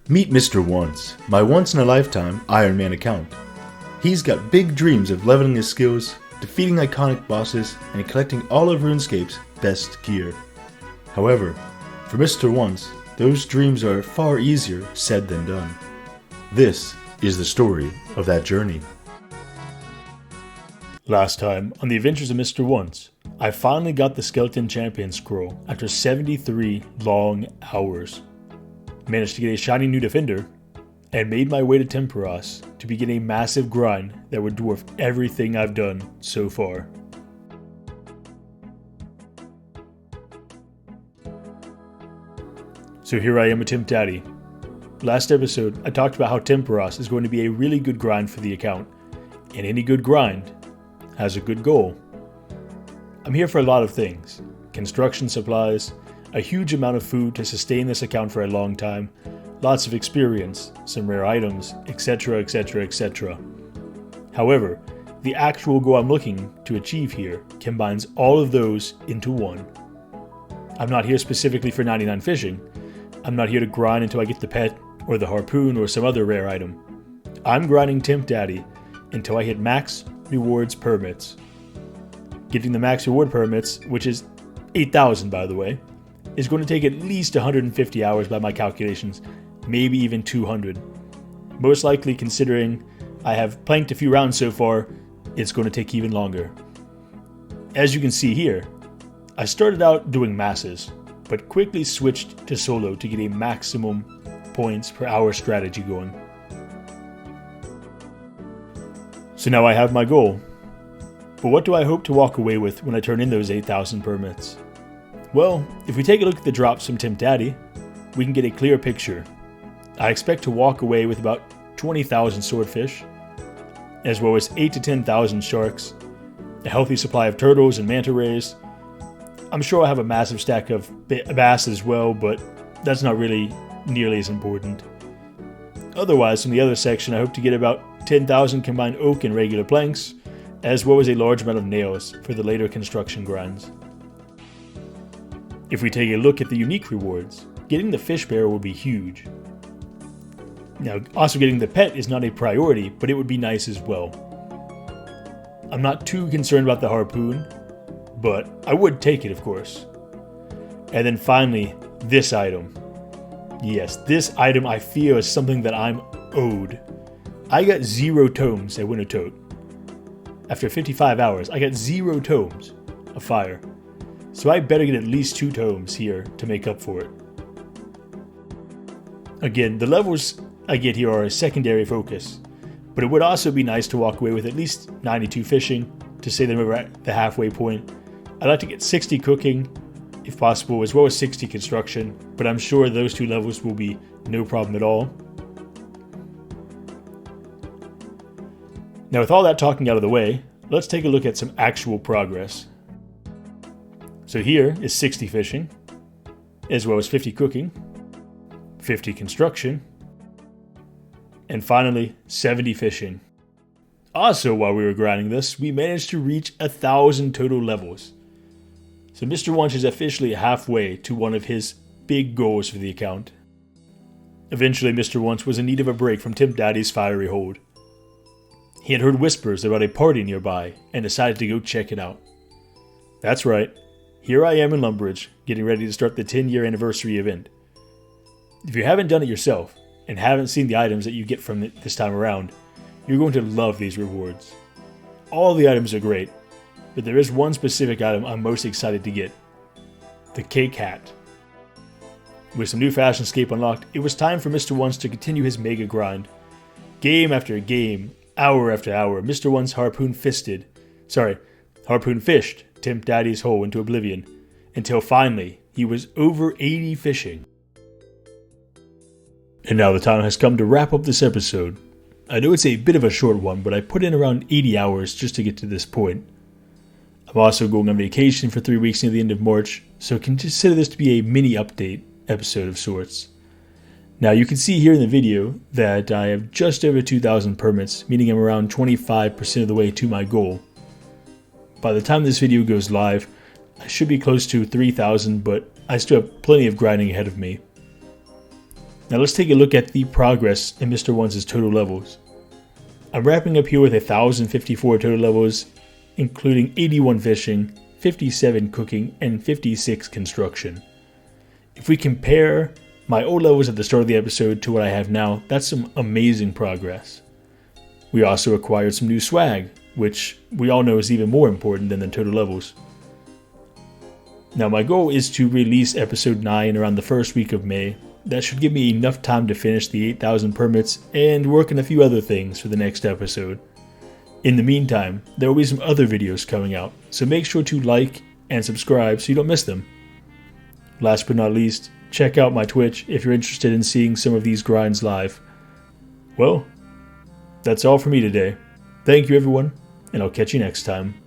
Meet Mr. Once, my once-in-a-lifetime Ironman account. He's got big dreams of leveling his skills, defeating iconic bosses, and collecting all of RuneScape's best gear. However, for Mr. Once, those dreams are far easier said than done. This is the story of that journey. Last time, on the adventures of Mr. Once, I finally got the Skeleton Champion Scroll after 73 long hours. Managed to get a shiny new defender, and made my way to Tempdaddy to begin a massive grind that would dwarf everything I've done so far. So here I am at Tempdaddy. Last episode, I talked about how Tempdaddy is going to be a really good grind for the account, and any good grind has a good goal. I'm here for a lot of things: construction supplies, a huge amount of food to sustain this account for a long time, lots of experience, some rare items, etc, etc, etc. However, the actual goal I'm looking to achieve here combines all of those into one. I'm not here specifically for 99 fishing. I'm not here to grind until I get the pet, or the harpoon, or some other rare item. I'm grinding Tempdaddy until I hit max rewards permits. Getting the max reward permits, which is 8,000 by the way, is going to take at least 150 hours by my calculations, maybe even 200. Most likely, considering I have planked a few rounds so far, it's going to take even longer. As you can see here, I started out doing masses, but quickly switched to solo to get a maximum points per hour strategy going. So now I have my goal. But what do I hope to walk away with when I turn in those 8,000 permits? Well, if we take a look at the drops from Tempdaddy, we can get a clear picture. I expect to walk away with about 20,000 swordfish, as well as 8 to 10,000 sharks, a healthy supply of turtles and manta rays. I'm sure I'll have a massive stack of bass as well, but that's not really nearly as important. Otherwise, from the other section, I hope to get about 10,000 combined oak and regular planks, as well as a large amount of nails for the later construction grinds. If we take a look at the unique rewards, getting the fish barrel will be huge. Now, also getting the pet is not a priority, but it would be nice as well. I'm not too concerned about the harpoon, but I would take it, of course. And then finally, this item. Yes, this item I feel is something that I'm owed. I got 0 tomes at Wintertote. After 55 hours, I got 0 tomes of fire. So I better get at least 2 tomes here to make up for it. Again, the levels I get here are a secondary focus, but it would also be nice to walk away with at least 92 fishing to say that we're at the halfway point. I'd like to get 60 cooking, if possible, as well as 60 construction, but I'm sure those 2 levels will be no problem at all. Now, with all that talking out of the way, let's take a look at some actual progress. So here is 60 fishing, as well as 50 cooking, 50 construction, and finally 70 fishing. Also, while we were grinding this, we managed to reach 1,000 total levels. So Mr. Once is officially halfway to one of his big goals for the account. Eventually, Mr. Once was in need of a break from Tempdaddy's fiery hold. He had heard whispers about a party nearby and decided to go check it out. That's right. Here I am in Lumbridge, getting ready to start the 10-year anniversary event. If you haven't done it yourself, and haven't seen the items that you get from it this time around, you're going to love these rewards. All the items are great, but there is one specific item I'm most excited to get. The cake hat. With some new Fashionscape unlocked, it was time for Mr. Once to continue his mega grind. Game after game, hour after hour, Mr. Once harpoon fished Tempdaddy's hole into oblivion, until finally he was over 80 fishing. And now the time has come to wrap up this episode. I know it's a bit of a short one, but I put in around 80 hours just to get to this point. I'm also going on vacation for 3 weeks near the end of March, so consider this to be a mini update episode of sorts. Now you can see here in the video that I have just over 2,000 permits, meaning I'm around 25% of the way to my goal. By the time this video goes live, I should be close to 3,000, but I still have plenty of grinding ahead of me. Now let's take a look at the progress in Mr. One's total levels. I'm wrapping up here with 1,054 total levels, including 81 fishing, 57 cooking, and 56 construction. If we compare my old levels at the start of the episode to what I have now, that's some amazing progress. We also acquired some new swag, which we all know is even more important than the total levels. Now my goal is to release episode 9 around the first week of May. That should give me enough time to finish the 8,000 permits and work on a few other things for the next episode. In the meantime, there will be some other videos coming out, so make sure to like and subscribe so you don't miss them. Last but not least, check out my Twitch if you're interested in seeing some of these grinds live. Well, that's all for me today. Thank you everyone, and I'll catch you next time.